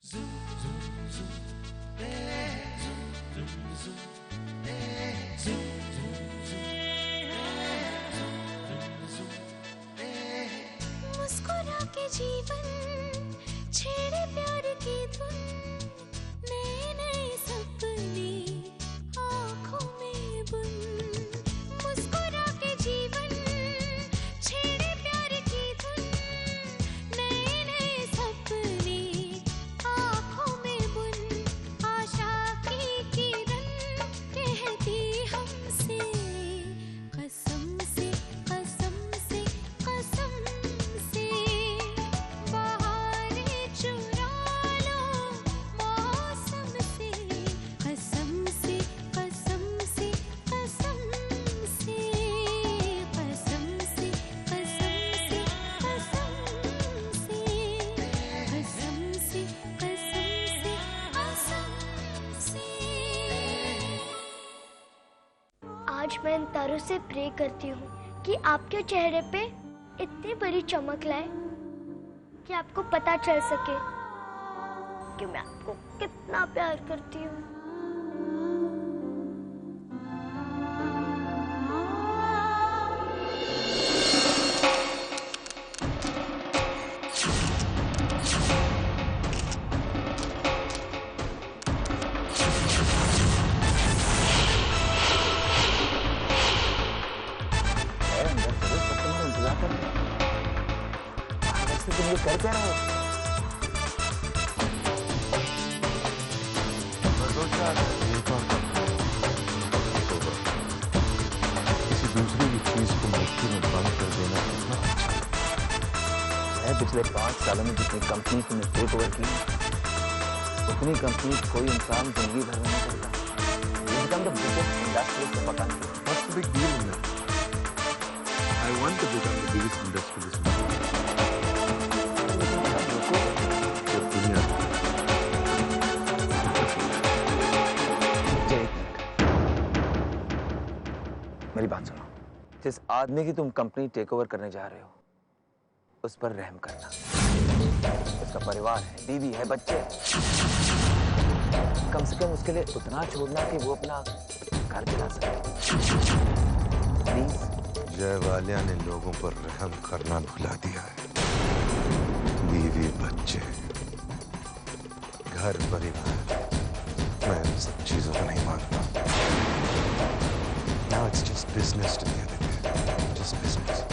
मुस्कुरा के जीवन छेड़े प्यार की धुन, नए नए सपने आँखों में बुन। मुस्कुरा के जीवन छेड़े प्यार की धुन, नए नए सपने आँखों में बुन। आशा की किरण कहती हमसे कसम से कसम से कसम से, बहारें चुरा लो मौसम से कसम से कसम से कसम से कसम से कसम से कसम से कसम से कसम से। आज मैं इन तारों से प्रे करती हूँ कि आपके चेहरे पे इतनी बड़ी चमक लाए कि आपको पता चल सके कि मैं आपको कितना प्यार करती हूँ। तुम ये कर क्या रहे हो? किसी दूसरे की चीज को मुट्ठी में बंद कर देना कितना अच्छा है। पिछले 5 सालों में जितनी कंपनी तुमने टेक ओवर की, उतनी कंपनी कोई इंसान जिंदगी भर में नहीं करता। You become the biggest industrialist of a country. What's the big deal in that? I want to become the biggest industrialist. मेरी बात सुनो। जिस आदमी की तुम कंपनी टेक ओवर करने जा रहे हो, उस पर रहम करना। उसका परिवार है, बीवी है, बच्चे। कम से कम उसके लिए उतना छोड़ना कि वो अपना घर चला सके। प्लीज। जयवालिया ने लोगों पर रहम करना भुला दिया है। बीवी, बच्चे, घर, परिवार, मैं इन सब चीजों को नहीं मानता। Now it's just business to the other kid. Just business.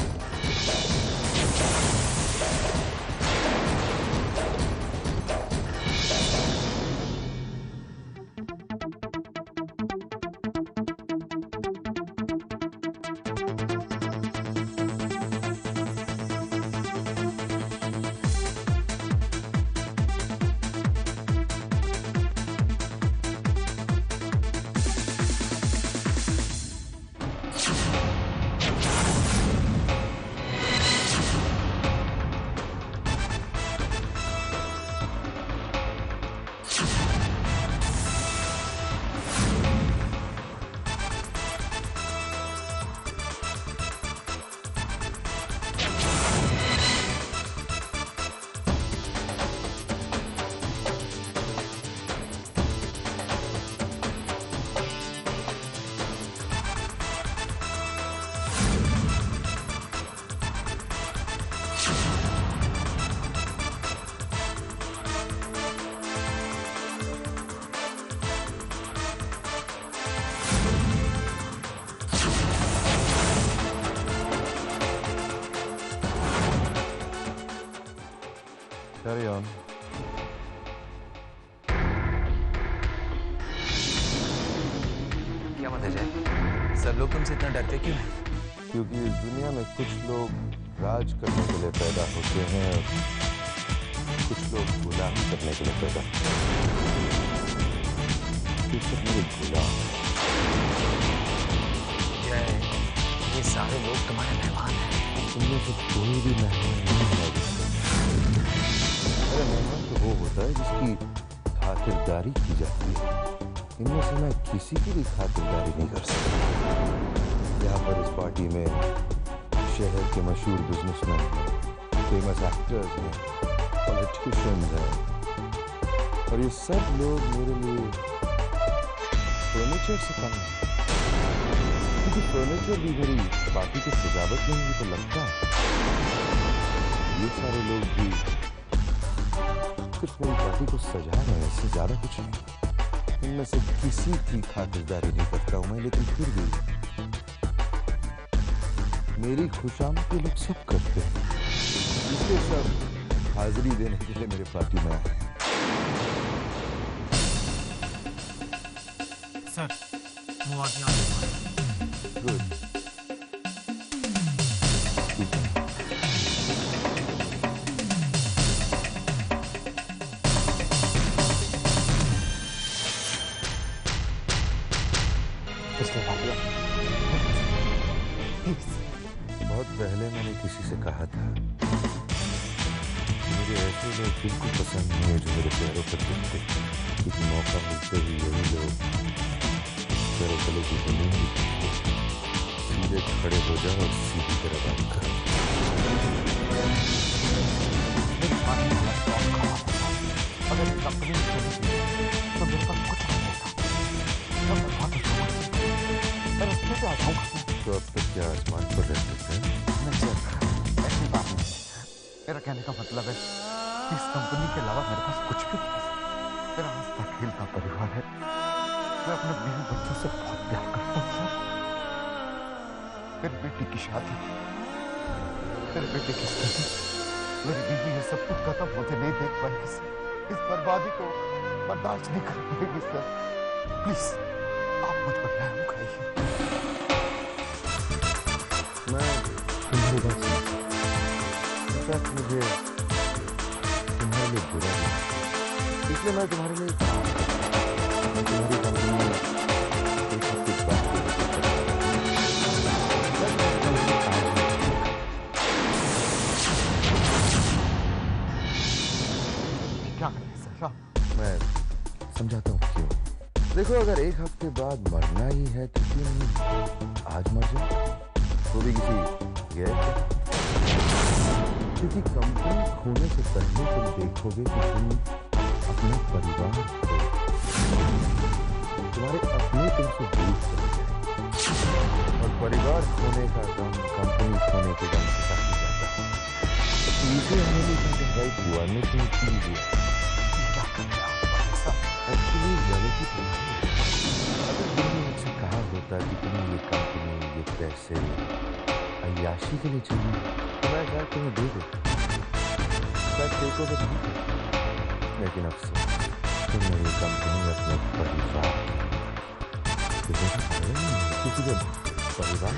Carry on. क्या बात है जय? सब लोग तुमसे इतना डरते क्यों हैं? क्योंकि इस दुनिया में कुछ लोग राज करने के लिए पैदा होते हैं, कुछ लोग गुलामी करने के लिए पैदा होते हैं। ये सब मेरे गुलाम। जय, ये सारे लोग तुम्हारे मेहमान हैं। उनमें से कोई भी मेहमान नहीं है। अरे मेहमान तो वो होता है जिसकी खातिरदारी की जाती है। इनमें से मैं किसी की भी खातिरदारी नहीं कर सकता। यहाँ पर इस पार्टी में शहर के मशहूर बिजनेसमैन हैं, फेमस एक्टर्स हैं, पॉलिटिशियंस हैं, और ये सब लोग मेरे लिए फर्नीचर से कम है, क्योंकि फर्नीचर भी मेरी पार्टी की सजावट नहीं भी तो लगता है। ये सारे लोग भी कुछ मेरी पार्टी को सजा रहे हैं, इससे ज्यादा कुछ नहीं। इनमें से किसी की खातिरदारी नहीं करता हूं मैं, लेकिन फिर भी मेरी खुशामद ये लोग सब करते हैं, इसलिए सब हाजिरी देने के लिए मेरे पार्टी में आए हैं। सर, मुआवजा गुड। बहुत पहले मैंने किसी से कहा था कि मुझे ऐसे लोग बिल्कुल पसंद नहीं है जो मेरे पैरों पर गिरते, क्योंकि मौका मिलते ही यही लोग पैरों तले की जमीन भी सीधे खड़े हो जाओ और सीधी तरह बात करो। अगर कंपनी तो मेरे पास कुछ नहीं होता, मैं उसके पे आ जाऊंगा। तो अब तक क्या आसमान पर रहते थे? नहीं सर, ऐसी बात नहीं। मेरा कहने का मतलब है कि इस कंपनी के अलावा मेरे पास कुछ भी नहीं है। मेरा हंसता खेलता परिवार है, मैं अपने बीवी बच्चों से बहुत प्यार करता हूँ सर। मेरी बेटी की शादी, मेरे बेटे की स्टडी, मेरी बीवी ये सब कुछ खत्म होते नहीं देख पाएगी सर। इस बर्बादी को बर्दाश्त नहीं कर पाएगी सर। प्लीज आप मुझ पर रहम करिए। मैं तुम्हारी बात समझता हूं। इनफैक्ट मुझे तुम्हारे लिए बुरा नहीं, इसलिए मैं तुम्हारे लिए मैं तुम्हारी कंपनी में एक हफ्ते बाद क्या करें सर? मैं समझाता हूँ क्यों। देखो, अगर एक हफ्ते बाद मरना ही है तो क्यों नहीं आज मर जाओ, वो भी किसी गैर से। क्योंकि कंपनी खोने से पहले तुम देखोगे कि तुम अपने परिवार को, तुम्हारे अपने तुमसे दूर चले जाए, और परिवार खोने का गम कंपनी खोने के गम से काफी ज्यादा है। इसे हमें राइट हुआ नहीं क्यों कीजिए। एक्चुअली गलती तुम्हारी है। अगर तुमने मुझसे कहा होता कि तुम्हें ये कंपनी, ये पैसे अय्याशी के लिए चाहिए, तो मैं शायद तुम्हें दे देता, शायद टेक ओवर नहीं करता। लेकिन अफसोस, तुमने ये कंपनी अपने परिवार, क्योंकि जब परिवार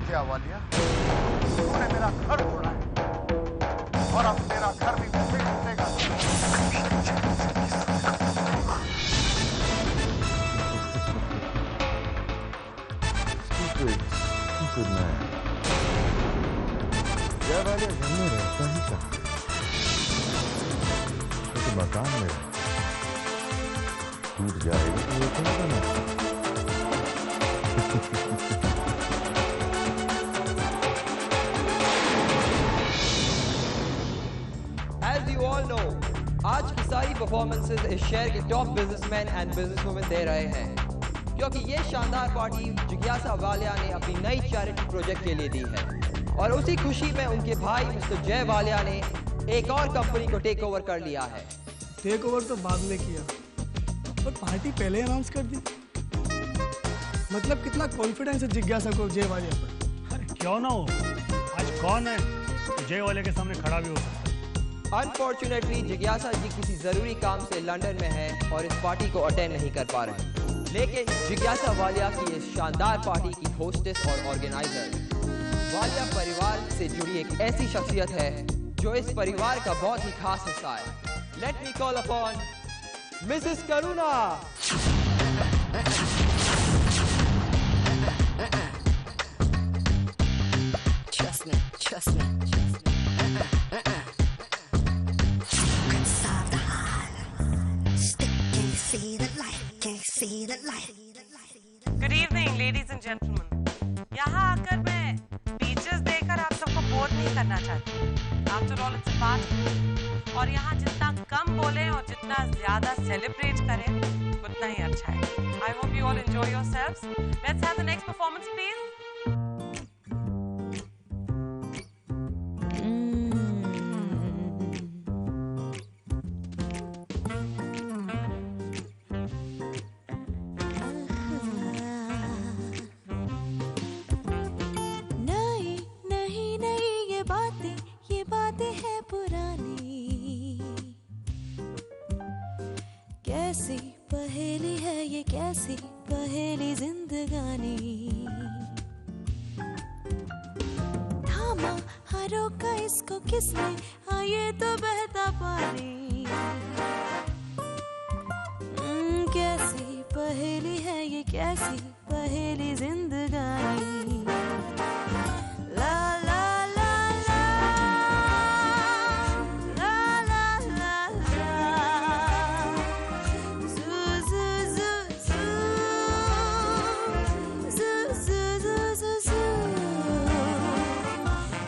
क्या वालिया, तूने मेरा घर तोड़ा है और अब मेरा घर भी मुझे टूटेगा। Stupid man. क्या वाले घर में रहता ही कहाँ? तो मकान में रहता, टूट जाएगा तो ये क्या करना? As you all know, आज की सारी परफॉर्मेंसेस इस शहर के टॉप बिजनेसमैन एंड बिजनेसवुमेन दे रहे हैं, क्योंकि ये शानदार पार्टी जिज्ञासा वालिया ने अपनी नई चैरिटी प्रोजेक्ट के लिए दी है। और उसी खुशी में उनके भाई मिस्टर जय वालिया ने एक और कंपनी को टेक ओवर कर लिया है। टेक ओवर तो बाद में किया, पर पार्टी पहले अनाउंस कर दी। मतलब कितना कॉन्फिडेंस है जिज्ञासा को जय वालिया पर। अरे क्यों ना हो, आज कौन है तो जय वालिया के सामने खड़ा भी हो सकता है। अनफॉर्चुनेटली जिज्ञासा जी किसी जरूरी काम से लंदन में है और इस पार्टी को अटेंड नहीं कर पा रहे हैं। लेकिन जिज्ञासा वालिया की इस शानदार पार्टी की होस्टेस और ऑर्गेनाइजर वालिया परिवार से जुड़ी एक ऐसी शख्सियत है जो इस परिवार का बहुत ही खास हिस्सा है। Let me call upon Mrs Karuna. Trust me, trust me, trust me. Good evening ladies and gentleman. यहाँ आकर मैं बीचेस देखकर आप सबको बोर नहीं करना चाहती। After all it's a party और यहाँ जितना कम बोले और जितना ज्यादा सेलिब्रेट करें उतना ही अच्छा है। I hope you all enjoy yourselves. Let's have the next performance please. कैसी पहेली है ये, कैसी पहेली जिंदगानी। थामा हारों का इसको किसने, हाँ ये तो बहता पानी। कैसी पहेली है ये, कैसी पहेली जिंदगानी। ला ला ला ला ला ला ला ला। Zoo zoo zoo zoo zoo zoo zoo zoo.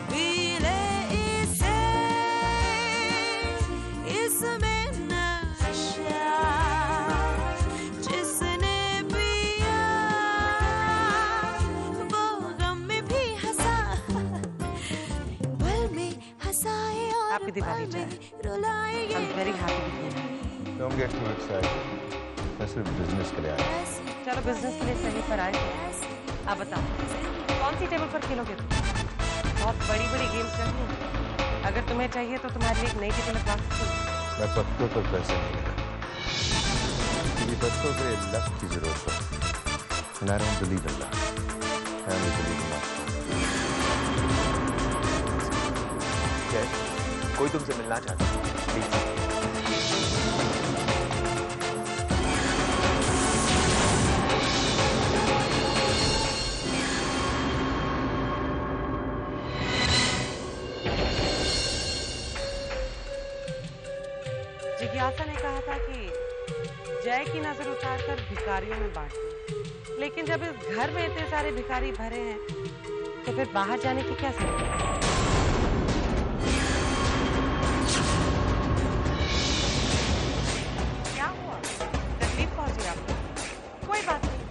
पीले इसे, इसमें नशा जिसने पिया वो गम में भी हंसा। पल में हंसाए और Happy Diwali, पल में Jaya. रुलाए। I'm very happy with you. Don't get too excited. मैं सिर्फ बिजनेस के लिए आया हूँ। चलो बिजनेस के लिए सही पर आए। आप बताओ कौन सी टेबल पर खेलोगे तुम? बहुत बड़ी बड़ी गेम्स चल रही हैं। अगर तुम्हें चाहिए तो तुम्हारे लिए एक नई टेबल लगवा सकती हूँ। मैं पत्तों पर पैसे नहीं लगा, ये पत्तों पे लक की जरूरत है। And I don't believe in luck. I only believe in luck. जय, कोई तुमसे मिलना चाहता है, प्लीज। जिज्ञासा ने कहा था कि जय की नजर उतारकर भिखारियों में बांट दो, लेकिन जब इस घर में इतने सारे भिखारी भरे हैं तो फिर बाहर जाने की क्या जरूरत है? क्या हुआ? तकलीफ पहुंची आपको? कोई बात नहीं,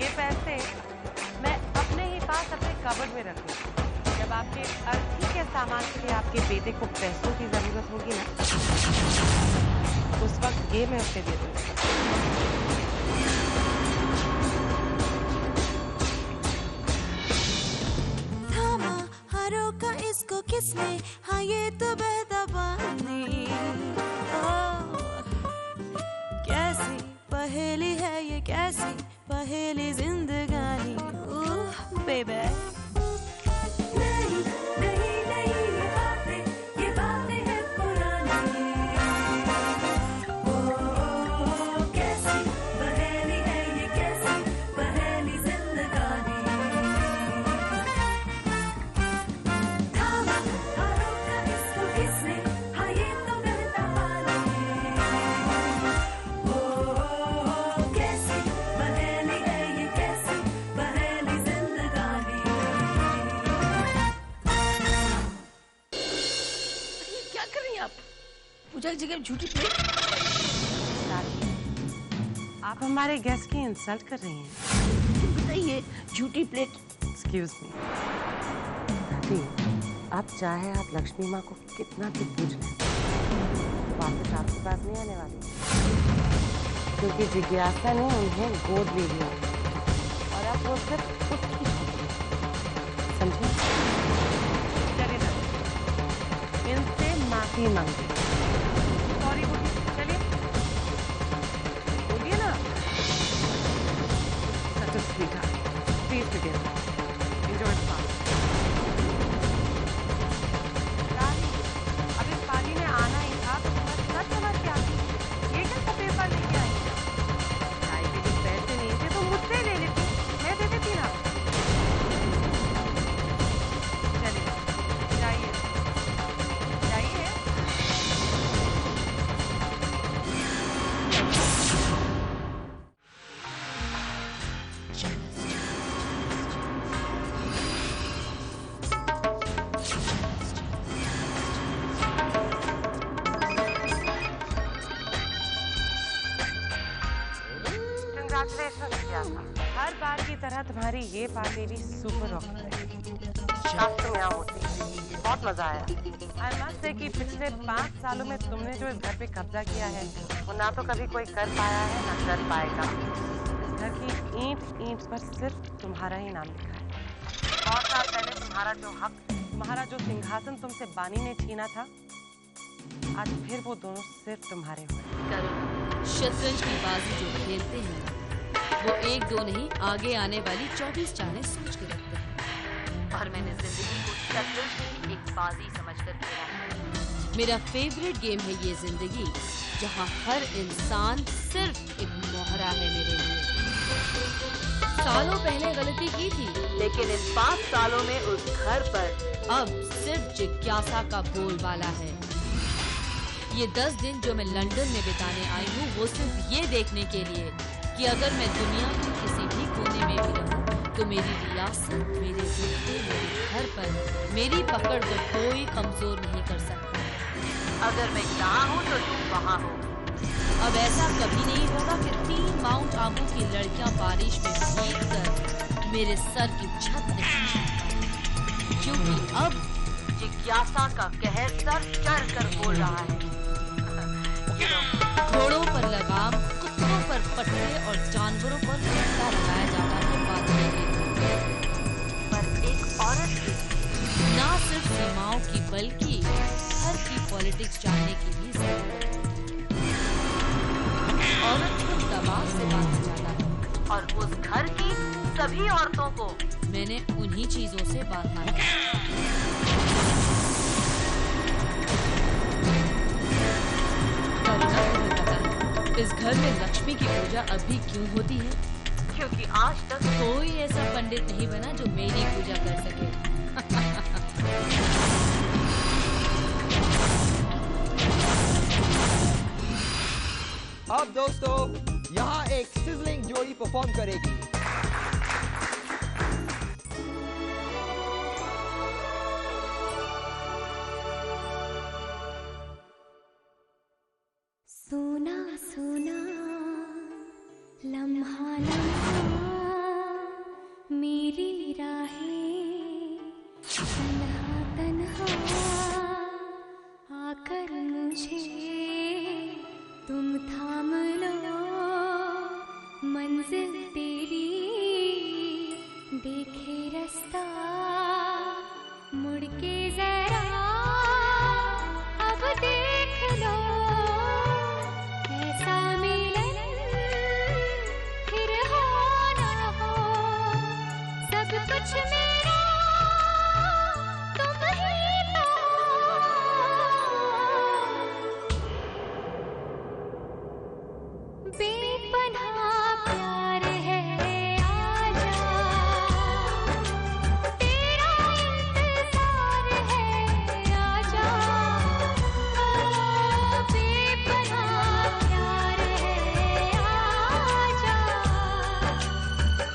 ये पैसे मैं अपने ही पास अपने कबर्ड में रखूंगी। जब आपके अर्थी के सामान के लिए आपके बेटे को पैसों की जरूरत होगी ना, उस वक्त ये मैं उससे दे दूंगी। थामा हारों का इसको किसने, हाँ ये तो बहता पानी। कैसी पहेली है ये, कैसी पहेली जिंदगानी। बेबे पूजा की जगह झूठी प्लेट। आप हमारे गेस्ट की इंसल्ट कर रही हैं। बताइए, झूठी प्लेट। एक्सक्यूज मी दादी, आप चाहे आप लक्ष्मी माँ को कितना भी पूछ लें, वापस आपके पास नहीं आने वाली, क्योंकि जिज्ञासा ने उन्हें गोद ले लिया और अब वो सिर्फ उसकी समझे। चलिए दादी, इनसे माफी मांगिए। सॉरी बोलिए, चलिए बोलिए ना। Such a sweetheart. Please begin. Enjoy the party. दादी, अब इस पार्टी में आना ही था तो सच समझ के आती। ये क्या सब पेपर लेके आई? चाय के जो पैसे नहीं थे तो मुझसे ले लेती, मैं दे देती ना। चलिए, जाइए जाइए। कंग्रेचुलेशन जिज्ञासा। हर बार की तरह तुम्हारी ये पार्टी भी सुपर रॉकेट रही। शास्त्र में होती है, बहुत मजा आया। आई मस्ट से कि पिछले 5 सालों में तुमने जो इस घर पे कब्जा किया है वो ना तो कभी कोई कर पाया है ना कर पाएगा। इस घर की ईंट ईंट पर सिर्फ तुम्हारा ही नाम लिखा है। बहुत साल पहले तुम्हारा जो हक, तुम्हारा जो सिंहासन तुमसे बानी ने छीना था, आज फिर वो दोनों सिर्फ तुम्हारे हुए। शतरंज की बाजी जो खेलते हैं वो 1-2 नहीं, आगे आने वाली 24 चालें सोच के रखते हैं। और मैंने जिंदगी को शतरंज की एक बाजी समझकर खेला है। मेरा फेवरेट गेम है ये जिंदगी, जहाँ हर इंसान सिर्फ एक मोहरा है मेरे लिए। सालों पहले गलती की थी, लेकिन इन 5 सालों में उस घर पर अब सिर्फ जिज्ञासा का बोलबाला है। ये 10 दिन जो मैं लंदन में बिताने आई हूँ वो सिर्फ ये देखने के लिए कि अगर मैं दुनिया के किसी भी कोने में भी रहूँ तो मेरी रियासत, मेरे रुतबे, मेरे घर पर मेरी पकड़ को कोई कमजोर नहीं कर सकता। अगर मैं यहाँ हूँ तो तुम वहाँ हो। अब ऐसा कभी नहीं होगा कि 3 माउंट आबू की लड़कियां बारिश में भीगकर मेरे सर की छत नहीं, क्योंकि अब जिज्ञासा का कहर सर चढ़ कर बोल रहा है। घोड़ों पर लगाम, कुत्तों पर पट्टे और जानवरों पर फैसला लगाया जाता है बांधने के लिए। पर एक औरत ना सिर्फ सीमाओं की बल्कि घर की पॉलिटिक्स जानने की भी जरूरत है। औरत को दबाव से बांधा जाता है और उस घर की सभी औरतों को मैंने उन्हीं चीजों से बांधा है। इस घर में लक्ष्मी की पूजा अभी क्यों होती है? क्योंकि आज तक कोई ऐसा पंडित नहीं बना जो मेरी पूजा कर सके। अब दोस्तों यहाँ एक सिजलिंग जोड़ी परफॉर्म करेगी। सोना सोना लम्हा लम्हा मेरी राहें तन्हा तन्हा आकर मुझे तुम थाम लो, मंजिल तेरी देखे रास्ता मुड़ के जरा अब देख लो, ऐसा मिलन फिर हो ना हो, सब कुछ मेरा तुम ही तो। बेपनाह प्यार है आजा, तेरा इंतजार है आजा, बेपनाह प्यार है आजा,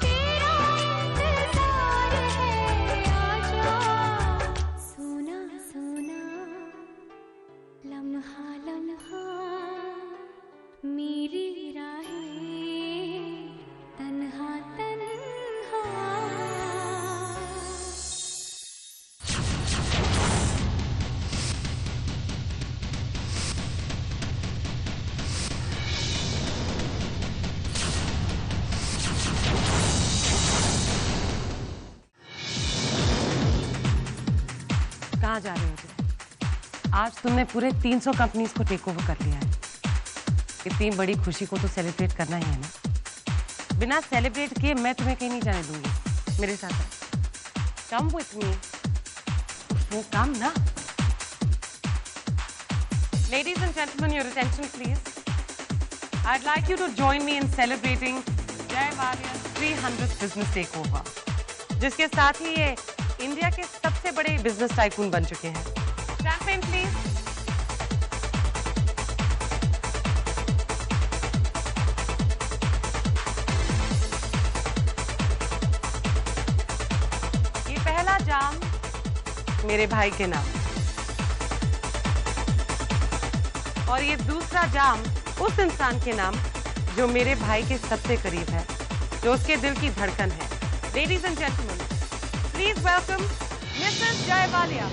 तेरा इंतजार है आजा। सोना सोना लम्हा लम्हा मेरी राहें तन्हा तन्हा। कहाँ जा रहे हो तुम? आज तुमने पूरे 300 कंपनीज को टेक ओवर कर लिया है। इतनी बड़ी खुशी को तो सेलिब्रेट करना ही है ना। बिना सेलिब्रेट किए मैं तुम्हें कहीं नहीं जाने दूंगी। मेरे साथ कम विथ मी। वो काम ना। Ladies and gentlemen, your attention please. I'd like you to join me in celebrating Jay Walia's 300th business takeover, जिसके साथ ही ये इंडिया के सबसे बड़े बिजनेस टाइकून बन चुके हैं। Champagne please. ये पहला जाम मेरे भाई के नाम और ये दूसरा जाम उस इंसान के नाम जो मेरे भाई के सबसे करीब है, जो उसके दिल की धड़कन है। Ladies and gentleman, please welcome Mrs जय वालिया।